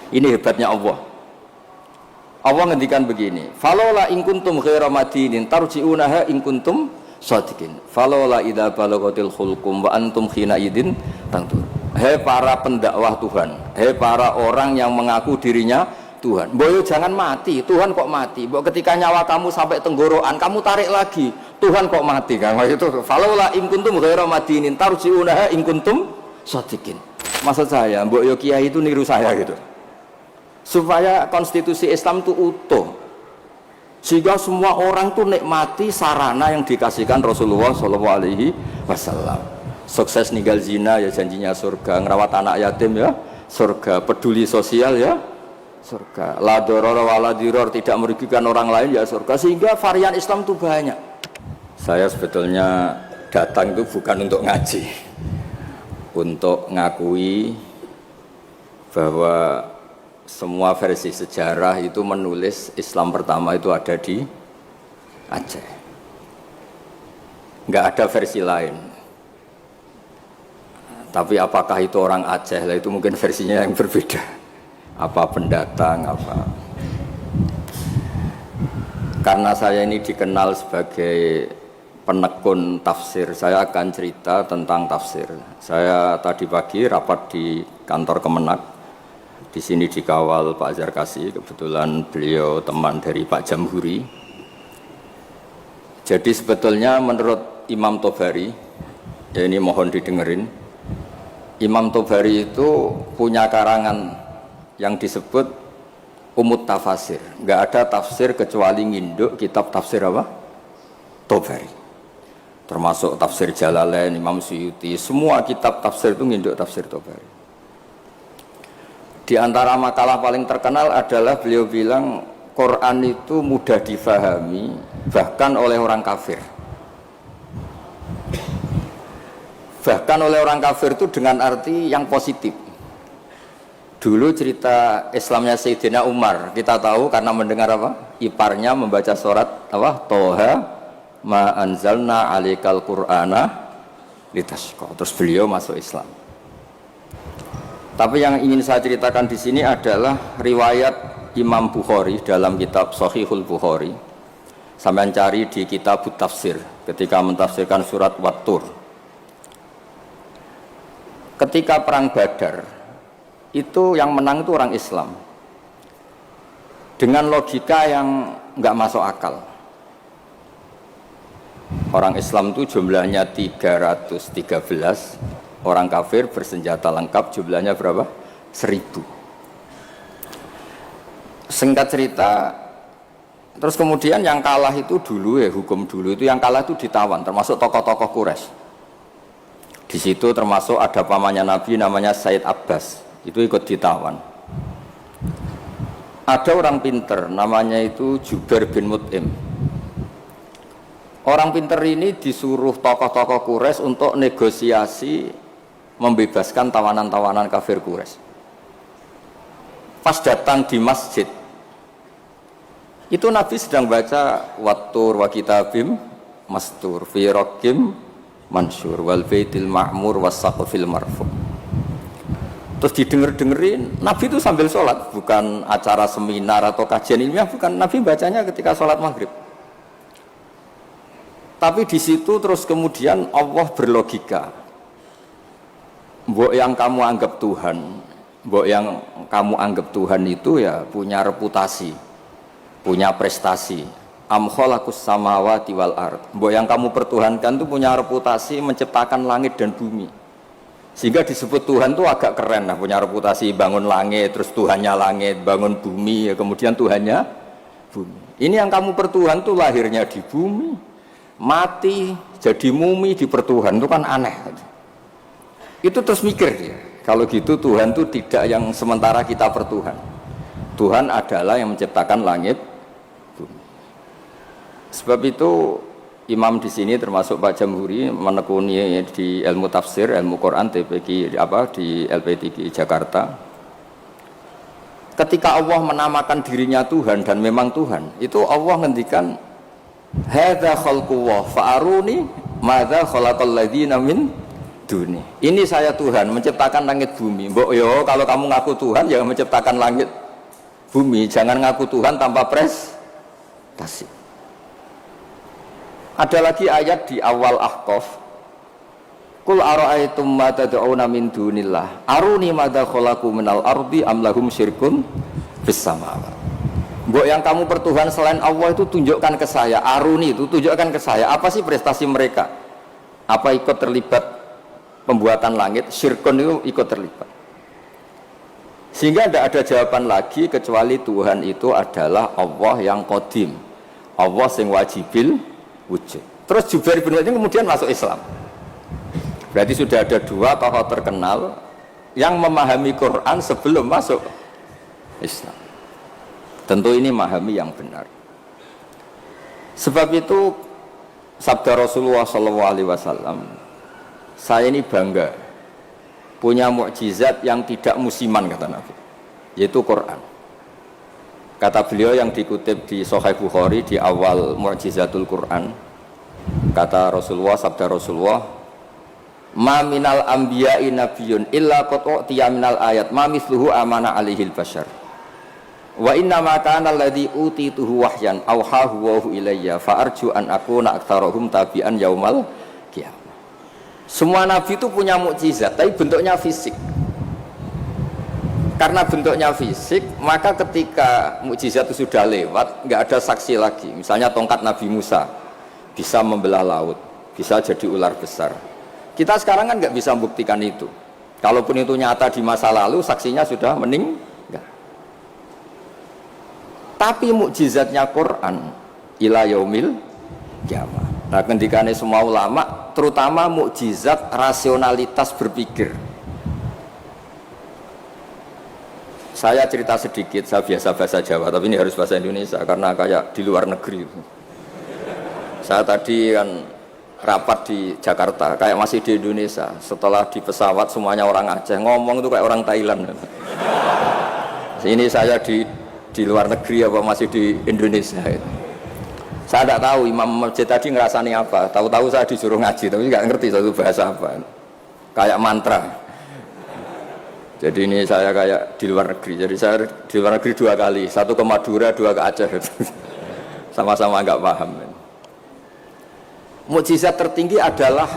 Ini hebatnya Allah. Allah ngendikan begini, falola in kuntum ghaira madinin tarji'unaha in kuntum shadiqin. Falola idza balaghatil khulqum wa antum khina idin tantur. Hei para pendakwah Tuhan, hei para orang yang mengaku dirinya Tuhan. Boyo jangan mati, Tuhan kok mati. Mbok ketika nyawa kamu sampai tenggorokan, kamu tarik lagi, Tuhan kok mati kan? Itu falola in kuntum ghaira madinin tarji'unaha in kuntum shadiqin. Maksud saya, mbok yo kiai itu niru saya gitu. Supaya konstitusi Islam itu utuh, sehingga semua orang tuh nikmati sarana yang dikasihkan Rasulullah SAW. Sukses ninggal zina ya janjinya surga, ngerawat anak yatim ya surga, peduli sosial ya surga, la doror wala diror, tidak merugikan orang lain ya surga. Sehingga varian Islam itu banyak. Saya sebetulnya datang itu bukan untuk ngaji, untuk ngakui bahwa semua versi sejarah itu menulis Islam pertama itu ada di Aceh. Nggak ada versi lain. Tapi apakah itu orang Aceh? Lah itu mungkin versinya yang berbeda. Apa pendatang, apa. Karena saya ini dikenal sebagai penekun tafsir, saya akan cerita tentang tafsir. Saya tadi pagi rapat di kantor Kemenak. Di sini dikawal Pak Zarkasi, kebetulan beliau teman dari Pak Jamhuri. Jadi sebetulnya menurut Imam Tobari, ya ini mohon didengerin, Imam Tobari itu punya karangan yang disebut Umut Tafasir. Nggak ada tafsir kecuali nginduk kitab tafsir apa? Tobari. Termasuk tafsir Jalalain, Imam Suyuti, semua kitab tafsir itu nginduk tafsir Tobari. Di antara makalah paling terkenal adalah beliau bilang Quran itu mudah difahami bahkan oleh orang kafir. Bahkan oleh orang kafir itu dengan arti yang positif. Dulu cerita Islamnya Sayyidina Umar, kita tahu karena mendengar apa? Iparnya membaca surat apa? Toha ma anzalna alaikal qur'ana litasqa. Terus beliau masuk Islam. Tapi yang ingin saya ceritakan di sini adalah riwayat Imam Bukhari dalam kitab Shahihul Bukhari. Sampeyan cari di kitab Tafsir ketika mentafsirkan surat Wat-Tur. Ketika perang Badar, itu yang menang itu orang Islam. Dengan logika yang enggak masuk akal. Orang Islam itu jumlahnya 313. Orang kafir bersenjata lengkap jumlahnya berapa? 1000. Singkat cerita, terus kemudian yang kalah itu dulu ya, hukum dulu itu yang kalah itu ditawan, termasuk tokoh-tokoh Quraisy. Di situ termasuk ada pamannya Nabi namanya Said Abbas, itu ikut ditawan. Ada orang pinter namanya itu Jubair bin Mut'im. Orang pinter ini disuruh tokoh-tokoh Quraisy untuk negosiasi membebaskan tawanan-tawanan kafir Quraisy. Pas datang di masjid, itu Nabi sedang baca Wat-Tur wa kitabim mastur fi raqim mansur wal baitil ma'mur was saqfil marfu. Terus didengerin, Nabi itu sambil sholat, bukan acara seminar atau kajian ilmiah, bukan. Nabi bacanya ketika sholat maghrib. Tapi di situ terus kemudian Allah berlogika. Mbok yang kamu anggap Tuhan, mbok yang kamu anggap Tuhan itu ya punya reputasi, punya prestasi. Am khalaqus samawati wal ard. Mbok yang kamu pertuhankan itu punya reputasi menciptakan langit dan bumi. Sehingga disebut Tuhan itu agak keren lah, punya reputasi bangun langit, terus Tuhannya langit, bangun bumi, ya kemudian Tuhannya bumi. Ini yang kamu pertuhan tuh lahirnya di bumi, mati jadi mumi di pertuhan, itu kan aneh. Itu terus mikir ya, kalau gitu Tuhan itu tidak yang sementara kita pertuhan. Tuhan adalah yang menciptakan langit, bumi. Sebab itu Imam di sini termasuk Pak Jamhuri menekuni di ilmu tafsir, ilmu Quran TPQ di LP3 Jakarta. Ketika Allah menamakan dirinya Tuhan dan memang Tuhan, itu Allah ngendikan hadza khalqullah fa'aruni madza khalaqal ladzina min duni. Ini saya Tuhan menciptakan langit bumi. Mbok yo kalau kamu ngaku Tuhan ya menciptakan langit bumi, jangan ngaku Tuhan tanpa prestasi. Ada lagi ayat di awal Ahqaf. Qul ara'aytum ma tad'una min dunillah aruni madza khalaqu minal ardi am lahum syirkun fis samawati. Mbok yang kamu pertuhan selain Allah itu tunjukkan ke saya, aruni itu tunjukkan ke saya, apa sih prestasi mereka? Apa ikut terlibat pembuatan langit? Syirkun itu ikut terlibat. Sehingga tidak ada jawaban lagi kecuali Tuhan itu adalah Allah yang qadim, Allah yang wajibil wujud. Terus Jubair bin Mut'im kemudian masuk Islam. Berarti sudah ada dua tokoh terkenal yang memahami Quran sebelum masuk Islam. Tentu ini memahami yang benar. Sebab itu sabda Rasulullah SAW, saya ini bangga punya mukjizat yang tidak musiman, kata Nabi, yaitu Quran. Kata beliau yang dikutip di Sahih Bukhari di awal Mukjizatul Quran, kata Rasulullah, sabda Rasulullah, ma minal anbiya'i nabiyyun illa qad utiya minal ayat ma mithluhu amana alaihil bashar. Wa inna ma kana alladhi utituhu wahyan auhahu wa ilayya fa arju an akuna aktsarahum tabi'an yaumal qiyamah. Semua nabi itu punya mukjizat tapi bentuknya fisik. Karena bentuknya fisik, maka ketika mukjizat itu sudah lewat, enggak ada saksi lagi. Misalnya tongkat Nabi Musa bisa membelah laut, bisa jadi ular besar. Kita sekarang kan enggak bisa membuktikan itu. Kalaupun itu nyata di masa lalu, saksinya sudah meninggal. Tapi mukjizatnya Quran ila yaumil qiyamah. Nah, ngendikane semua ulama, terutama mukjizat rasionalitas berpikir. Saya cerita sedikit, saya biasa bahasa Jawa, tapi ini harus bahasa Indonesia karena kayak di luar negeri. Saya tadi kan rapat di Jakarta, kayak masih di Indonesia. Setelah di pesawat semuanya orang Aceh, ngomong itu kayak orang Thailand. Ini saya di luar negeri apa masih di Indonesia itu. Saya tidak tahu imam masjid tadi ngerasani apa. Tahu-tahu saya disuruh ngaji tapi nggak ngerti satu bahasa apa. Kayak mantra. Jadi ini saya kayak di luar negeri. Jadi saya di luar negeri 2 kali, 1 ke Madura, 2 ke Aceh. Sama-sama nggak paham. Mukjizat tertinggi adalah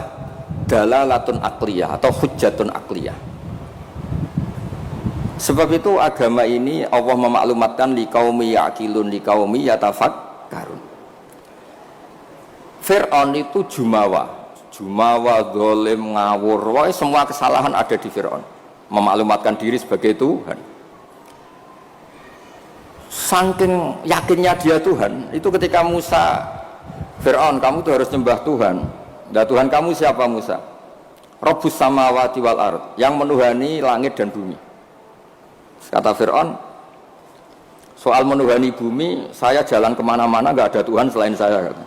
dalalatun aqliyah atau hujjatun aqliyah. Sebab itu agama ini Allah memaklumatkan liqaumi yaqilun liqaumi yatafakkarun. Fir'aun itu jumawa, zalim, ngawur, semua kesalahan ada di Fir'aun. Memaklumatkan diri sebagai Tuhan. Saking yakinnya dia Tuhan, itu ketika Musa, Fir'aun, kamu tuh harus nyembah Tuhan. Dan Tuhan kamu siapa Musa? Rabbus samawati wal ard, yang menuhani langit dan bumi. Kata Fir'aun, soal menuhani bumi, saya jalan kemana-mana gak ada Tuhan selain saya. Kata.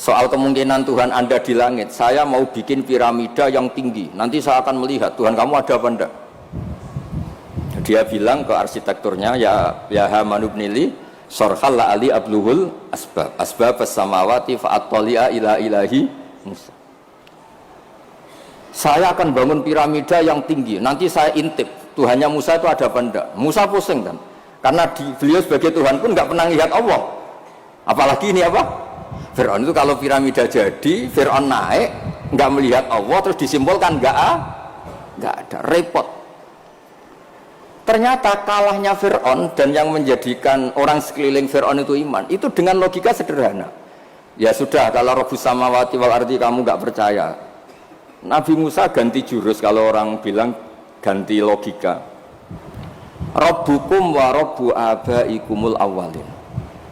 Soal kemungkinan Tuhan Anda di langit, saya mau bikin piramida yang tinggi. Nanti saya akan melihat Tuhan kamu ada apa enggak. Dia bilang ke arsitekturnya, ya Haman ibnili sorhal la'ali abluhul asbab as-samawati fa'attali'a ila ilahi Musa. Saya akan bangun piramida yang tinggi, nanti saya intip Tuhannya Musa itu ada apa enggak. Musa pusing kan, karena beliau sebagai Tuhan pun nggak pernah lihat Allah, apalagi ini apa Fir'aun itu. Kalau piramida jadi, Fir'aun naik nggak melihat Allah, terus disimpulkan nggak ada, repot. Ternyata kalahnya Fir'aun dan yang menjadikan orang sekeliling Fir'aun itu iman, itu dengan logika sederhana. Ya sudah, kalau Rabbus samawati wal ardi kamu nggak percaya, Nabi Musa ganti jurus. Kalau orang bilang ganti logika, Rabbukum wa Rabbu abaikumul awwalin,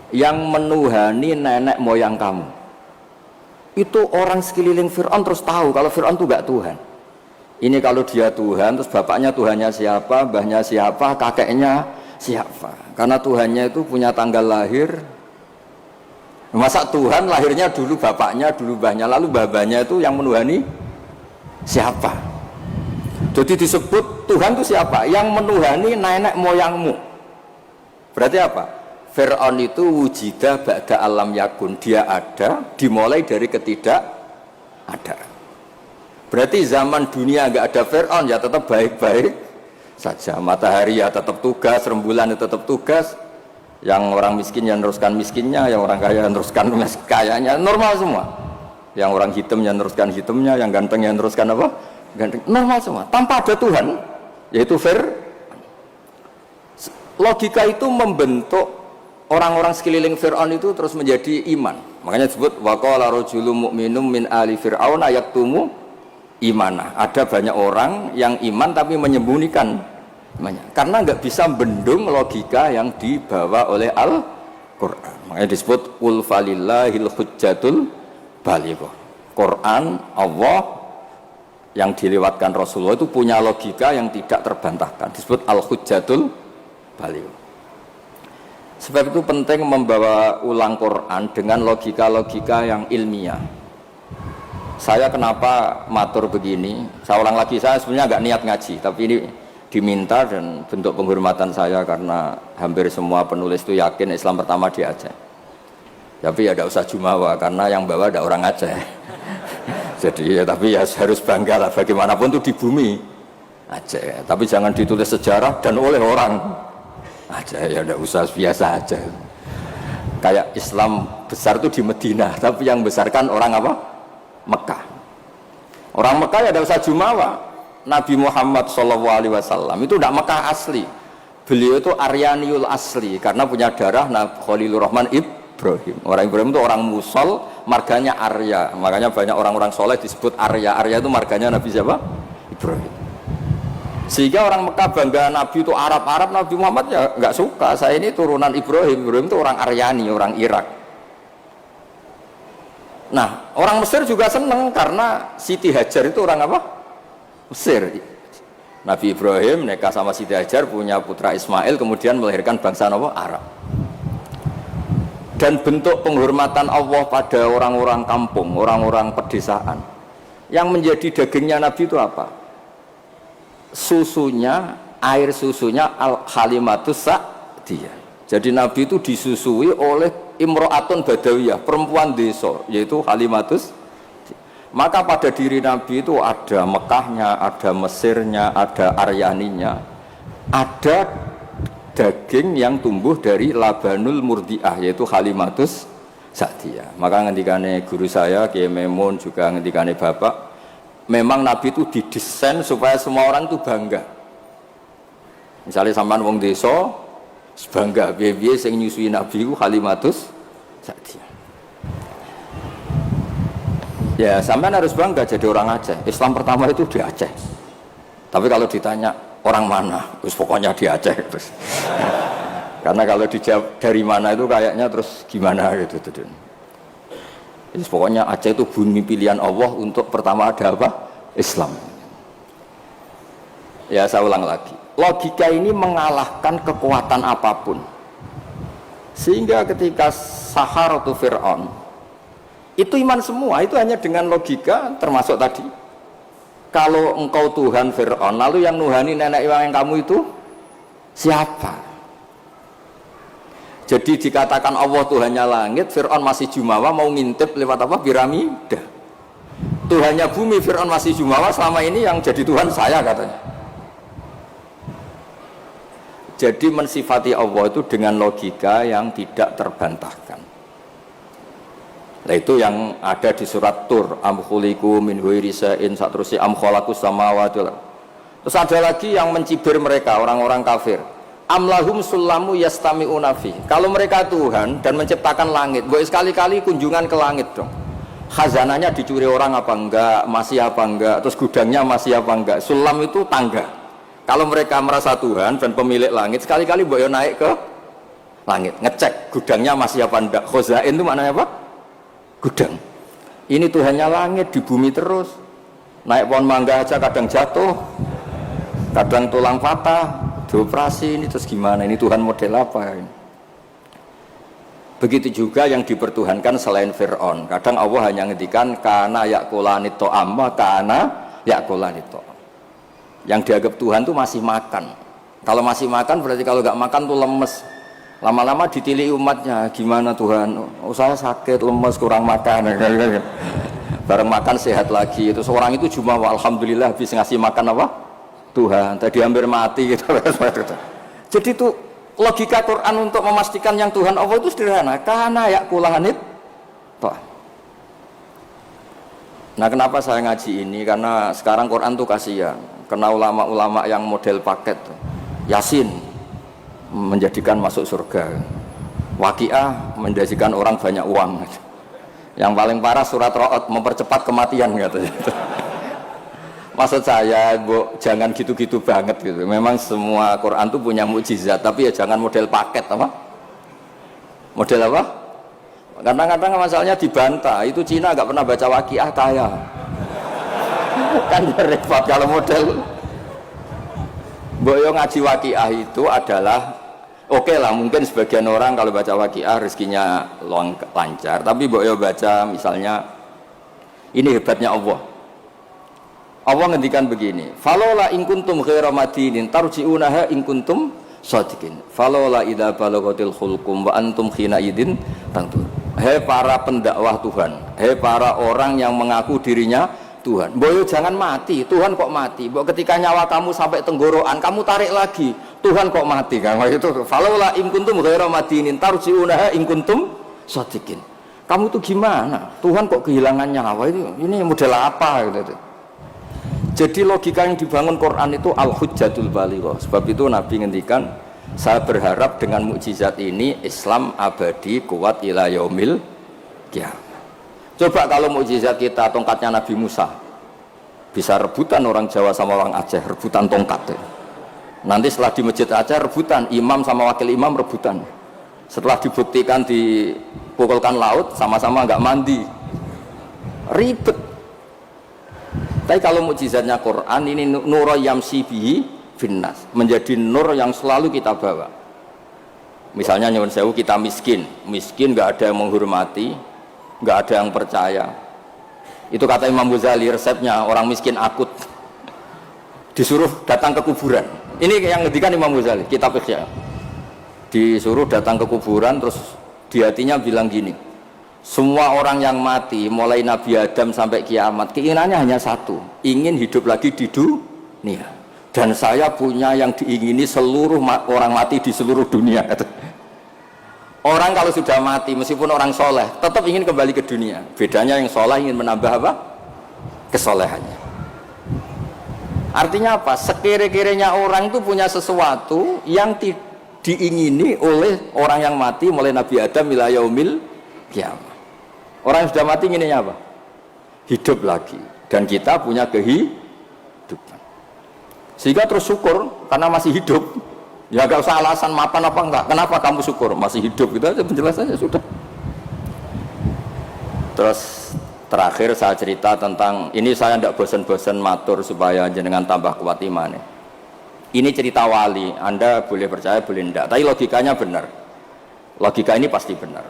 yang menuhani nenek moyang kamu. Itu orang sekeliling Fir'aun terus tahu kalau Fir'aun itu gak Tuhan. Ini kalau dia Tuhan, terus bapaknya Tuhannya siapa, mbahnya siapa, kakeknya siapa. Karena Tuhannya itu punya tanggal lahir. Masa Tuhan lahirnya dulu bapaknya, dulu mbahnya, lalu babanya itu yang menuhani siapa? Jadi disebut Tuhan itu siapa? Yang menuhani nenek moyangmu. Berarti apa? Fir'aun itu wujidah ba'da alam yakun. Dia ada dimulai dari ketidak ada. Berarti zaman dunia nggak ada Fir'aun ya tetap baik-baik saja. Matahari ya tetap tugas, rembulan ya tetap tugas. Yang orang miskin yang teruskan miskinnya, yang orang kaya yang teruskan kayanya, normal semua. Yang orang hitam yang teruskan hitamnya, yang ganteng yang teruskan apa? Ganteng. Normal semua. Tanpa ada Tuhan, yaitu logika itu membentuk orang-orang sekeliling Fir'aun itu terus menjadi iman. Makanya disebut waqala rajulun mu'minun min ali fir'aun yaktumu imana. Ada banyak orang yang iman tapi menyembunyikan imannya. Karena nggak bisa bendung logika yang dibawa oleh Al-Qur'an. Makanya disebut qul falillahil hujjatul balighah. Quran Allah yang dilewatkan Rasulullah itu punya logika yang tidak terbantahkan. Disebut al-hujjatul balighah. Sebab itu penting membawa ulang Quran dengan logika-logika yang ilmiah. Saya kenapa matur begini? Saya ulang lagi, saya sebenarnya nggak niat ngaji, tapi ini diminta dan bentuk penghormatan saya karena hampir semua penulis itu yakin Islam pertama di Aceh. Tapi ya tidak usah jumawa karena yang bawa ada orang Aceh. Jadi ya tapi ya harus bangga lah bagaimanapun itu di bumi Aceh. Tapi jangan ditulis sejarah dan oleh orang Aceh, ya tidak usah, biasa aja. Kayak Islam besar itu di Medina, tapi yang besarkan orang apa? Mekah. Orang Mekah ya tidak usah jumawa. Nabi Muhammad SAW itu tidak Mekah asli. Beliau itu Aryaniul asli karena punya darah Khalilur Rahman Ibrahim. Orang Ibrahim itu orang Musol, marganya Arya. Makanya banyak orang-orang soleh disebut Arya. Arya itu marganya Nabi siapa? Ibrahim. Sehingga orang Mekah bangga Nabi itu Arab-Arab, Nabi Muhammad ya nggak suka. Saya ini turunan Ibrahim. Ibrahim itu orang Aryani, orang Irak. Nah, orang Mesir juga seneng karena Siti Hajar itu orang apa? Mesir. Nabi Ibrahim nikah sama Siti Hajar, punya putra Ismail, kemudian melahirkan bangsa apa? Arab. Dan bentuk penghormatan Allah pada orang-orang kampung, orang-orang pedesaan. Yang menjadi dagingnya Nabi itu apa? Susunya, air susunya al-halimatus sa'diyah. Jadi Nabi itu disusui oleh imro'atun badawiyah, perempuan desa, yaitu halimatus. Maka pada diri Nabi itu ada Mekahnya, ada Mesirnya, ada Aryaninya, ada daging yang tumbuh dari labanul murdiah, yaitu halimatus sa'diyah. Maka ngendikane guru saya Kiai Memun, juga ngendikane Bapak, memang Nabi itu didesain supaya semua orang itu bangga. Misalnya sampean wong desa bangga biye-biye sing nyusui Nabi ku halimatus sa'diyah. Ya, sampean harus bangga jadi orang Aceh. Islam pertama itu di Aceh. Tapi kalau ditanya orang mana, terus pokoknya di Aceh terus. Karena kalau dijawab dari mana itu kayaknya terus gimana gitu. Jadi pokoknya Aceh itu bumi pilihan Allah untuk pertama ada apa? Islam. Ya saya ulang lagi. Logika ini mengalahkan kekuatan apapun. Sehingga ketika Saharatu Fir'aun itu iman semua, itu hanya dengan logika termasuk tadi. Kalau engkau Tuhan Fir'aun, lalu yang nuhani nenek yang kamu itu siapa? Jadi dikatakan Allah Tuhannya langit, Fir'aun masih jumawa mau ngintip lewat apa? Piramida. Tuhannya bumi, Fir'aun masih jumawa, selama ini yang jadi Tuhan saya katanya. Jadi mensifati Allah itu dengan logika yang tidak terbantahkan. Nah itu yang ada di surat Tur, am khuliqu min ghairi shay'in, saterusnya am khalaqus samawati wal ardh. Terus ada lagi yang mencibir mereka, orang-orang kafir. Amlahum sulamu yastami'una fi. Kalau mereka Tuhan dan menciptakan langit, boleh sekali-kali kunjungan ke langit dong. Khazanahnya dicuri orang apa enggak, masih apa enggak, terus gudangnya masih apa enggak. Sulam itu tangga. Kalau mereka merasa Tuhan dan pemilik langit, sekali-kali boleh naik ke langit, ngecek gudangnya masih apa enggak. Khazain itu maknanya apa? Gudang. Ini Tuhannya langit, di bumi terus. Naik pohon mangga aja kadang jatuh, kadang tulang patah. Dioperasi ini terus gimana? Ini Tuhan model apa ini? Begitu juga yang dipertuhankan selain Fir'aun. Kadang Allah hanya ngendikan kana yakulani to'am wa kana yakulani to'am. Yang dianggap Tuhan itu masih makan. Kalau masih makan berarti kalau nggak makan tuh lemes. Lama-lama ditili umatnya, gimana Tuhan? Oh, saya sakit, lemes, kurang makan. bareng makan sehat lagi. Itu seorang itu cuma alhamdulillah habis ngasih makan apa? Tuhan. Tadi hampir mati gitu. Jadi itu logika Quran untuk memastikan yang Tuhan Allah itu sederhana. Karena ya kulahanit toh. Nah, kenapa saya ngaji ini? Karena sekarang Quran tuh kasihan. Karena ulama-ulama yang model paket tuh. Yasin menjadikan masuk surga. Waqiah menjadikan orang banyak uang. Yang paling parah surat Ra'd mempercepat kematian katanya. Maksud saya, jangan gitu-gitu banget gitu. Memang semua Quran itu punya mukjizat, tapi ya jangan model paket apa? Model apa? Kadang-kadang masalahnya dibantah. Itu Cina nggak pernah baca Waqiah kaya. Kan repot kalau model. Boyo ngaji Waqiah itu adalah oke lah, mungkin sebagian orang kalau baca Waqiah rezekinya lancar, tapi boyo baca misalnya ini hebatnya Allah. Allah ngendikan begini, falola in kuntum ghaira madinin tarji'unaha in kuntum shadiqin. Falola idza balaghatil khulqum wa antum khina idin tantur. Hei para pendakwah Tuhan, hei para orang yang mengaku dirinya Tuhan. Boyo jangan mati, Tuhan kok mati? Mbok ketika nyawa kamu sampai tenggorokan, kamu tarik lagi, Tuhan kok mati? Kan itu. Falola in kuntum ghaira madinin tarji'unaha in kuntum shadiqin. Kamu tuh gimana? Tuhan kok kehilangan nyawa itu? Ini model apa gitu. Jadi logika yang dibangun Quran itu al-hujjatul balighah. Sebab itu Nabi ngendikan, saya berharap dengan mukjizat ini Islam abadi kuat ila yaumil qiyamah. Coba kalau mukjizat kita tongkatnya Nabi Musa, bisa rebutan orang Jawa sama orang Aceh, rebutan tongkat. Nanti setelah di Masjid Aceh rebutan, imam sama wakil imam rebutan. Setelah dibuktikan dipukulkan laut, sama-sama nggak mandi, ribet. Tapi kalau mukjizatnya Quran ini nur yamsi bihi finnas, menjadi nur yang selalu kita bawa. Misalnya nyuwun sewu kita miskin nggak ada yang menghormati, nggak ada yang percaya. Itu kata Imam Ghazali, resepnya orang miskin akut disuruh datang ke kuburan. Ini yang ngendikan Imam Ghazali, kitab Ihya. Disuruh datang ke kuburan, terus di hatinya bilang gini, semua orang yang mati mulai Nabi Adam sampai kiamat keinginannya hanya satu, ingin hidup lagi di dunia. Dan saya punya yang diingini seluruh orang mati di seluruh dunia. Orang kalau sudah mati meskipun orang soleh tetap ingin kembali ke dunia. Bedanya yang soleh ingin menambah apa? Kesolehannya. Artinya apa? Sekira-kiranya orang itu punya sesuatu yang diingini oleh orang yang mati mulai Nabi Adam ila yaumil qiyamah. Orang yang sudah mati inginnya apa? Hidup lagi. Dan kita punya kehidupan. Sehingga terus syukur karena masih hidup. Ya gak usah alasan mapan apa enggak. Kenapa kamu syukur? Masih hidup. Itu aja penjelasannya sudah. Terus terakhir saya cerita tentang, ini saya tidak bosan-bosan matur supaya jenengan tambah kuat imannya. Ini cerita wali. Anda boleh percaya boleh enggak. Tapi logikanya benar. Logika ini pasti benar.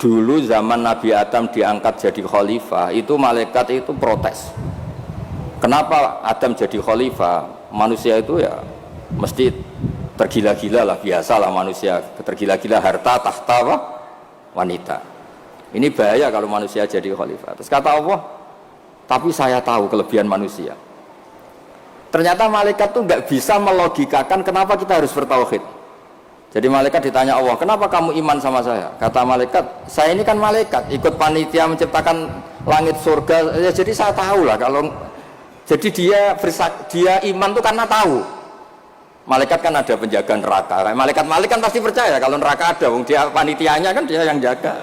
Dulu zaman Nabi Adam diangkat jadi khalifah, itu malaikat itu protes. Kenapa Adam jadi khalifah? Manusia itu ya mesti tergila-gila lah, biasalah manusia tergila-gila harta, tahta, apa? Wanita. Ini bahaya kalau manusia jadi khalifah. Terus kata Allah, tapi saya tahu kelebihan manusia. Ternyata malaikat tuh nggak bisa melogikakan kenapa kita harus bertauhid. Jadi malaikat ditanya Allah, kenapa kamu iman sama saya? Kata malaikat, saya ini kan malaikat, ikut panitia menciptakan langit surga. Ya, jadi saya tahu lah kalau, jadi dia iman tuh karena tahu. Malaikat kan ada penjaga neraka. Malaikat kan pasti percaya kalau neraka ada, dia panitianya kan dia yang jaga.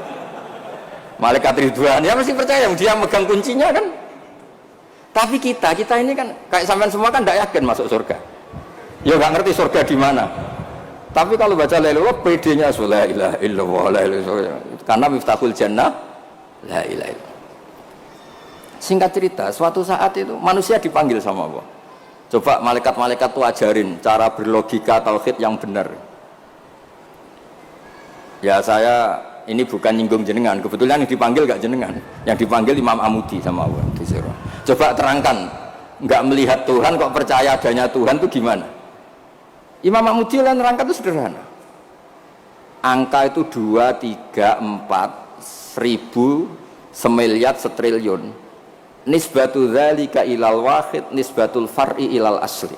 Malaikat Ridwan ya mesti percaya, dia megang kuncinya kan. Tapi kita ini kan kayak sampean semua kan tidak yakin masuk surga. Ya nggak ngerti surga di mana. Tapi kalau baca la ilaha illallah PD-nya la ilaha illallah la ilaha illallah. Karena miftahul jannah la ilaha illallah. Singkat cerita, suatu saat itu manusia dipanggil sama Allah. Coba malaikat-malaikat tuh ajarin cara berlogika tauhid yang benar. Ya saya ini bukan nyinggung jenengan, kebetulan yang dipanggil gak jenengan. Yang dipanggil Imam Amudi sama Allah. Coba terangkan, nggak melihat Tuhan kok percaya adanya Tuhan itu gimana? Imam Mahmudi yang nerangkan itu sederhana. Angka itu 2, 3, 4, 1000 semiliar, setriliun. Nisbatu dzalika ilal wahid, nisbatul far'i ilal asli.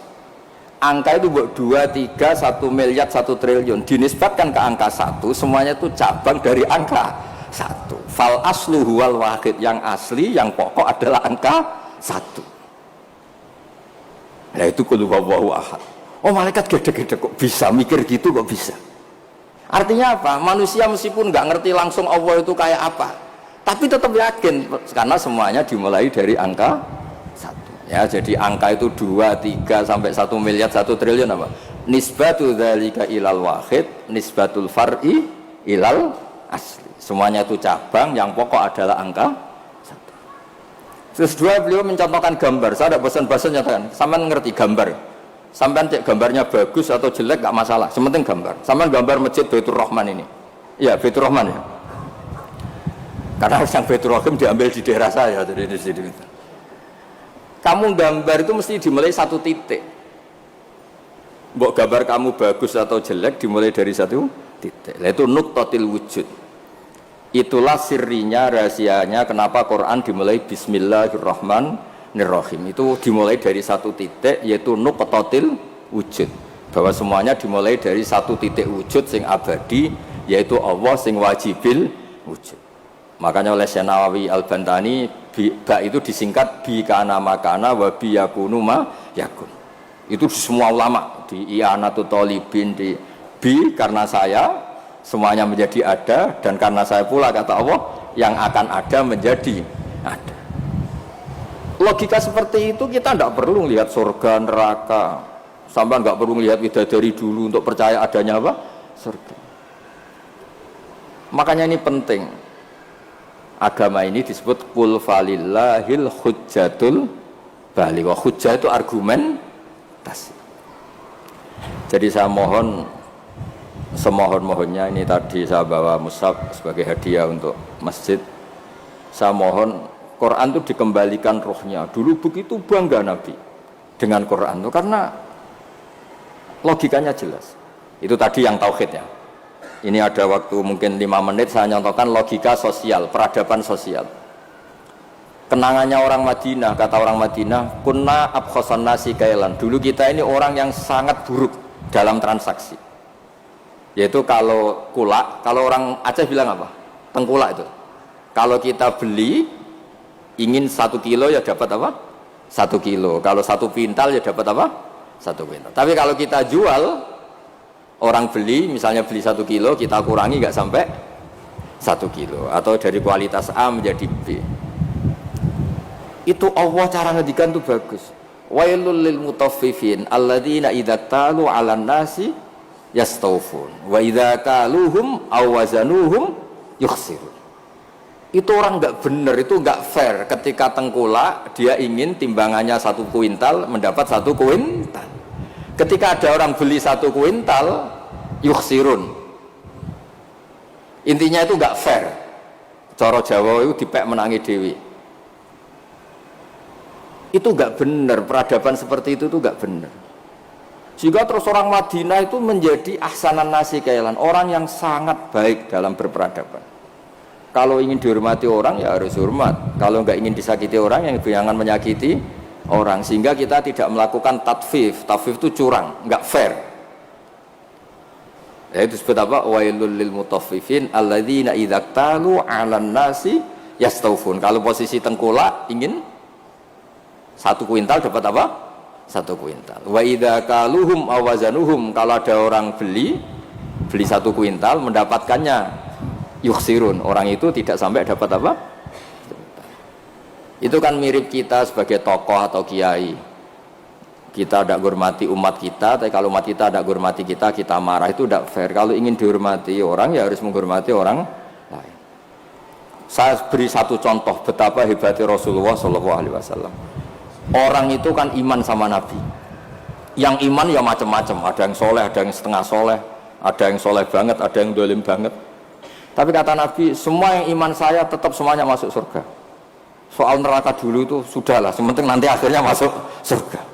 Angka itu buat 2, 3, 1 miliar, 1 triliun dinisbatkan ke angka 1, semuanya itu cabang dari angka 1. Fal aslu huwal wahid, yang asli, yang pokok adalah angka 1. Nah itu qul huwallahu ahad. Oh malaikat gede-gede kok bisa mikir gitu, kok bisa. Artinya apa? Manusia meskipun nggak ngerti langsung Allah itu kayak apa, tapi tetap yakin karena semuanya dimulai dari angka 1. Ya, jadi angka itu 2, 3 sampai 1 miliar, 1 triliun apa? Nisbatu dzalika ilal wahid, nisbatul far'i ilal asli. Semuanya itu cabang, yang pokok adalah angka 1. Terus dua, beliau mencontohkan gambar. Saya tidak bosan-bosan nyatakan, sampean ngerti gambar. Sampean cek gambarnya bagus atau jelek gak masalah, sementing gambar. Sampean gambar masjid Baitur Rahman ini. Iya, Baitur Rahman ya. Karena yang Baitur Rahim diambil di daerah saya dari di sini. Kamu gambar itu mesti dimulai 1 titik. Mbok gambar kamu bagus atau jelek dimulai dari 1 titik. Itu nuqtatil wujud. Itulah sirrinya, rahasianya kenapa Quran dimulai Bismillahirrahmanirrahim. Itu dimulai dari 1 titik, yaitu nuqtatil wujud. Bahwa semuanya dimulai dari 1 titik wujud sing abadi, yaitu Allah sing wajibil wujud. Makanya oleh Syekh Nawawi Al-Bantani, ba itu disingkat bi kana makana wa bi yakunu ma yakun. Itu di semua ulama, di I'anatul Talibin, di bi karena saya semuanya menjadi ada, dan karena saya pula kata Allah yang akan ada menjadi ada. Logika seperti itu kita tidak perlu lihat surga neraka, sampai nggak perlu lihat bidadari dulu untuk percaya adanya apa? Surga. Makanya ini penting. Agama ini disebut qul falillahil hujjatul baligh. Hujjah itu argumentasi. Jadi saya mohon semohon-mohonnya, ini tadi saya bawa mushaf sebagai hadiah untuk masjid. Saya mohon Quran itu dikembalikan rohnya. Dulu begitu bangga Nabi dengan Quran itu karena logikanya jelas. Itu tadi yang tauhidnya. Ini ada waktu mungkin 5 menit saya nyontohkan logika sosial, peradaban sosial. Kenangannya orang Madinah, kata orang Madinah, kunna abkhasan nasi kailan. Dulu kita ini orang yang sangat buruk dalam transaksi. Yaitu kalau kulak, kalau orang Aceh bilang apa? Tengkulak itu. Kalau kita beli ingin 1 kilo ya dapat apa? 1 kilo. Kalau 1 pintal ya dapat apa? 1 pintal. Tapi kalau kita jual, orang beli, misalnya beli 1 kilo, kita kurangi nggak sampai 1 kilo, atau dari kualitas A menjadi B. Itu Allah cara ngedikan tuh bagus. Wailul lil mutaffifin alladzina idza talu 'alan nasi yastawfun wa idza kaluhum aw wazanuhum yukhsirun. Itu orang nggak benar, itu nggak fair. Ketika tengkulak dia ingin timbangannya 1 kuintal mendapat 1 kuintal. Ketika ada orang beli 1 kuintal, yukhsirun. Intinya itu enggak fair. Cara Jawa itu dipek menangi dewi. Itu enggak benar, peradaban seperti itu tuh enggak benar. Sehingga terus orang Madinah itu menjadi ahsanan nasi kailan, orang yang sangat baik dalam berperadaban. Kalau ingin dihormati orang ya harus hormat. Kalau enggak ingin disakiti orang, yang jangan menyakiti orang, sehingga kita tidak melakukan tatfif. Tatfif itu curang, enggak fair. Ya, itu disebut apa? Wailul lil mutaffifin alladzina idza talu 'alan nasi yastawfun. Kalau posisi tengkulak ingin 1 kuintal dapat apa? 1 kuintal. Wa idza kaluhum aw wazanuhum, kalau ada orang beli 1 kuintal mendapatkannya yukhsirun. Orang itu tidak sampai dapat apa? Itu kan mirip kita sebagai tokoh atau kiai. Kita tidak hormati umat kita, tapi kalau umat kita tidak hormati kita, kita marah. Itu tidak fair. Kalau ingin dihormati orang, ya harus menghormati orang lain. Saya beri 1 contoh betapa hebatnya Rasulullah SAW. Orang itu kan iman sama Nabi. Yang iman ya macam-macam. Ada yang soleh, ada yang setengah soleh, ada yang soleh banget, ada yang dolim banget. Tapi kata Nabi, semua yang iman saya tetap semuanya masuk surga. Soal neraka dulu itu sudahlah, sementing nanti akhirnya masuk surga.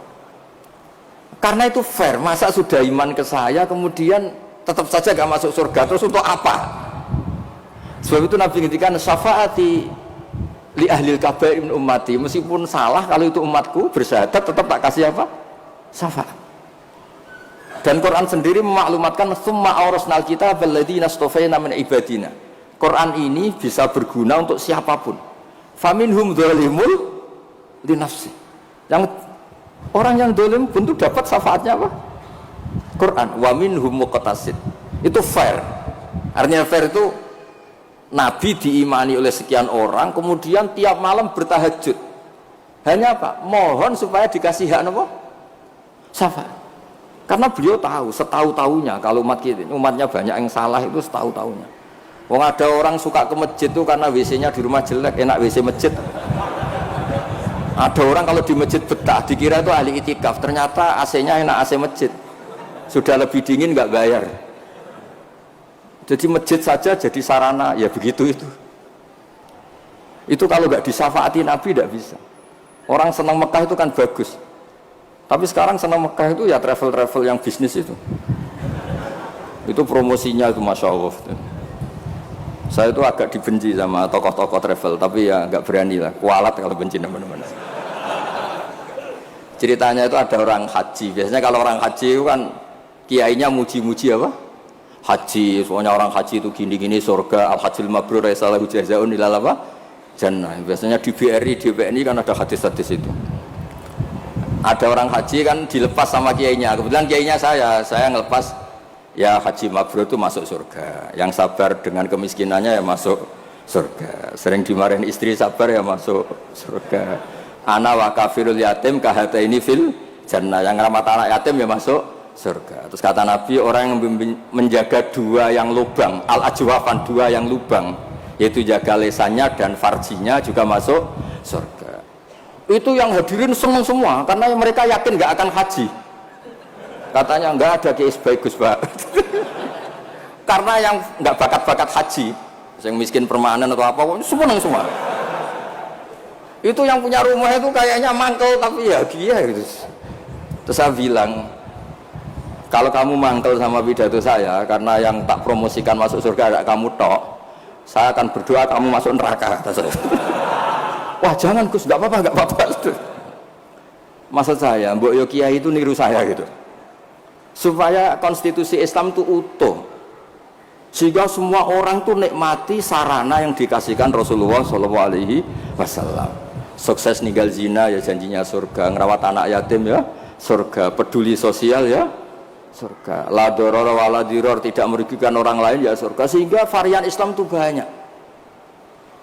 Karena itu fair, masa sudah iman ke saya kemudian tetap saja gak masuk surga, terus untuk apa? Sebab itu Nabi ngintikan syafaati li ahlil kabair min ummati, meskipun salah kalau itu umatku bersyahadat tetap tak kasih apa? Syafaat. Dan Quran sendiri memaklumatkan summa aurasnal kitab alladziina astafaina min ibadina. Quran ini bisa berguna untuk siapapun. Faminhum dzalimul li nafsi. Yang orang yang zalim pun itu dapat syafaatnya apa? Quran. Wa minhum muqtasid. Itu fair. Artinya fair itu Nabi diimani oleh sekian orang, kemudian tiap malam bertahajud. Hanya apa? Mohon supaya dikasih hak apa? Syafaat. Karena beliau tahu, setahu-tahunya kalau umatnya banyak yang salah itu setahu-tahunya. Wong ada orang suka ke masjid itu karena WC-nya di rumah jelek, enak WC masjid. Ada orang kalau di masjid betah, dikira itu ahli itikaf, ternyata AC-nya enak AC masjid. Sudah lebih dingin nggak bayar. Jadi masjid saja jadi sarana, ya begitu itu. Itu kalau nggak disyafaati Nabi tidak bisa. Orang senang Mekah itu kan bagus. Tapi sekarang senang Mekah itu ya travel-travel yang bisnis itu. Itu promosinya itu Masya Allah. Saya itu agak dibenci sama tokoh-tokoh travel, tapi ya nggak berani lah. Kualat kalau benci teman-teman. Ceritanya itu ada orang haji. Biasanya kalau orang haji itu kan kiainya muji-muji apa? Haji. Soalnya orang haji itu gini-gini surga. Al-Hajjul Mabrur Raisalahu Jazaun ilal apa? Jannah. Biasanya di BRI, di BNI kan ada hadis-hadis itu. Ada orang haji kan dilepas sama kiainya. Kebetulan kiainya saya ngelepas ya haji mabrur itu masuk surga. Yang sabar dengan kemiskinannya ya masuk surga. Sering dimarahin istri sabar ya masuk surga. Ana wa kafirul yatim kahataini fil jannah. Yang ramah anak yatim ya masuk surga. Terus kata Nabi, orang yang menjaga dua yang lubang, al-ajwafan, dua yang lubang, yaitu jaga lesannya dan farjinya juga masuk surga. Itu yang hadirin senang semua karena mereka yakin nggak akan haji. Katanya nggak ada kiai bagus Pak. Karena yang nggak bakat-bakat haji, yang miskin permanen atau apa, semua. Itu yang punya rumah itu kayaknya mangkel tapi ya dia gitu. Terus saya bilang, kalau kamu mangkel sama pidato saya karena yang tak promosikan masuk surga ada kamu tok, saya akan berdoa kamu masuk neraka. Wah jangan Gus, nggak apa-apa. Maksud saya, Mbok Yo Kiai itu niru saya gitu. Supaya konstitusi Islam itu utuh. Sehingga semua orang tuh nikmati sarana yang dikasihkan Rasulullah SAW. Sukses ninggal zina ya janjinya surga, ngerawat anak yatim ya surga, peduli sosial ya surga, la doror wala diror, tidak merugikan orang lain ya surga. Sehingga varian Islam itu banyak.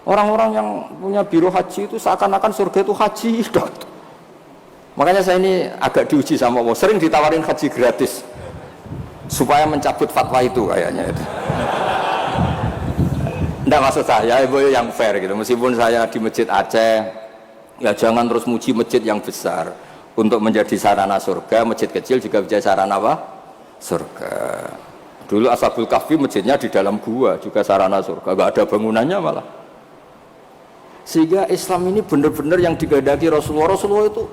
Orang-orang yang punya biro haji itu seakan-akan surga itu haji. Makanya saya ini agak diuji sama Allah. Sering ditawarin haji gratis supaya mencabut fatwa itu kayaknya itu. Nggak maksud saya, Ibu yang fair gitu. Meskipun saya di Masjid Aceh, ya jangan terus muji masjid yang besar untuk menjadi sarana surga. Masjid kecil juga menjadi sarana apa? Surga. Dulu Ashabul Kahfi masjidnya di dalam gua juga sarana surga. Nggak ada bangunannya malah. Sehingga Islam ini benar-benar yang digadaki Rasulullah itu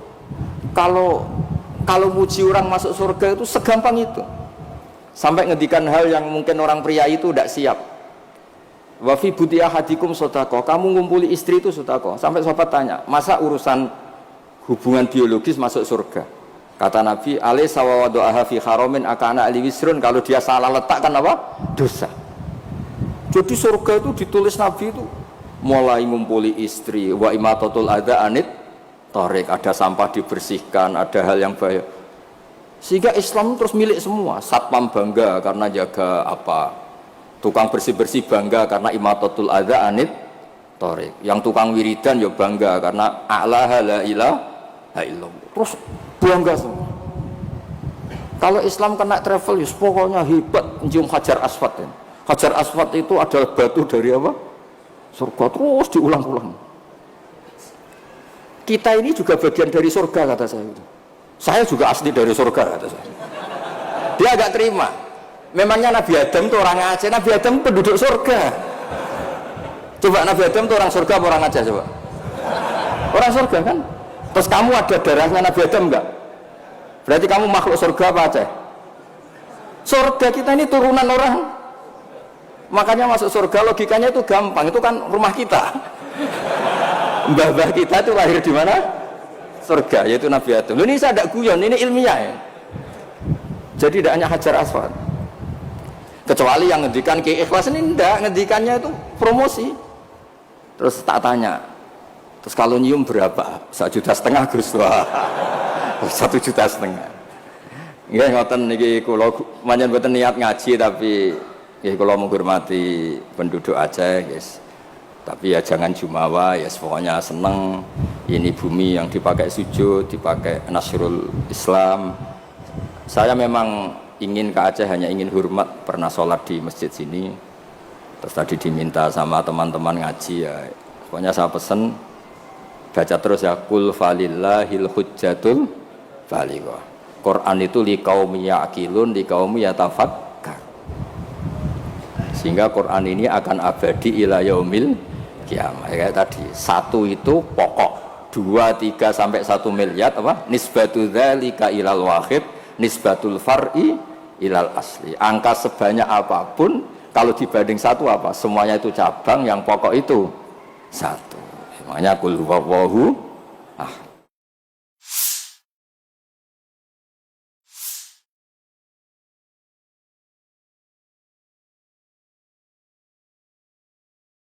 kalau muji orang masuk surga itu segampang itu. Sampai ngedikan hal yang mungkin orang pria itu tidak siap. Wa fi buti ahadikum sodako, kamu ngumpuli istri itu sodako. Sampai sahabat tanya, masa urusan hubungan biologis masuk surga? Kata Nabi, alaysa wa wadu'aha fi haramin akana ali wisrun, kalau dia salah letakkan apa? Dosa. Jadi surga itu ditulis Nabi itu mulai ngumpuli istri, wa imatatul adza anit tarik, ada sampah dibersihkan, ada hal yang bahaya. Sehingga Islam terus milik semua. Satpam bangga karena jaga apa, tukang bersih-bersih bangga karena imatatul adza anit tarik, yang tukang wiridan ya bangga karena a'laha la ilaha illallah. Terus bangga semua. Kalau Islam kena travel ya pokoknya hebat, mencium Hajar Aswad ya. Hajar Aswad itu adalah batu dari apa? Surga, terus diulang-ulang. Kita ini juga bagian dari surga kata saya. Saya juga asli dari surga kata saya. Dia agak terima. Memangnya Nabi Adam itu orang Aceh, Nabi Adam penduduk surga. Coba Nabi Adam itu orang surga apa orang Aceh coba? Orang surga kan? Terus kamu ada darahnya Nabi Adam enggak? Berarti kamu makhluk surga apa Aceh? Surga kita ini turunan orang. Makanya masuk surga logikanya itu gampang, itu kan rumah kita. Mbah-mbah kita itu lahir di mana? Surga, yaitu Nabi Adam. Ini saya tidak guyon, ini ilmiah ya. Jadi tidak hanya Hajar Aswad. Kecuali yang ngendikan Ki Ikhlas ini tidak, ngendikannya itu promosi. Terus tak tanya, terus kalau nyium berapa? 1,5 juta Gus. Wah, 1,5 juta. Nggih ngoten niki kula manjen mboten niat ngaji tapi nggih kula menghormati penduduk Aceh, guys. Tapi ya jangan jumawa, ya pokoknya seneng ini bumi yang dipakai sujud, dipakai Nasrul Islam. Saya memang ingin ke Aceh hanya ingin hormat, pernah sholat di masjid sini. Terus tadi diminta sama teman-teman ngaji ya. Pokoknya saya pesen baca terus ya kul falillahil hujjatul balighah. Quran itu liqaumi yaqilun, liqaumi yatafakkar. Sehingga Quran ini akan abadi ila yaumil kiamah. Kayak tadi, 1 itu pokok, 2, 3 sampai 1 miliar apa? Nisbatu dzalika ilal wahid, nisbatul far'i ilal asli. Angka sebanyak apapun kalau dibanding 1 apa? Semuanya itu cabang, yang pokok itu 1. Makanya kul huwallahu ahad.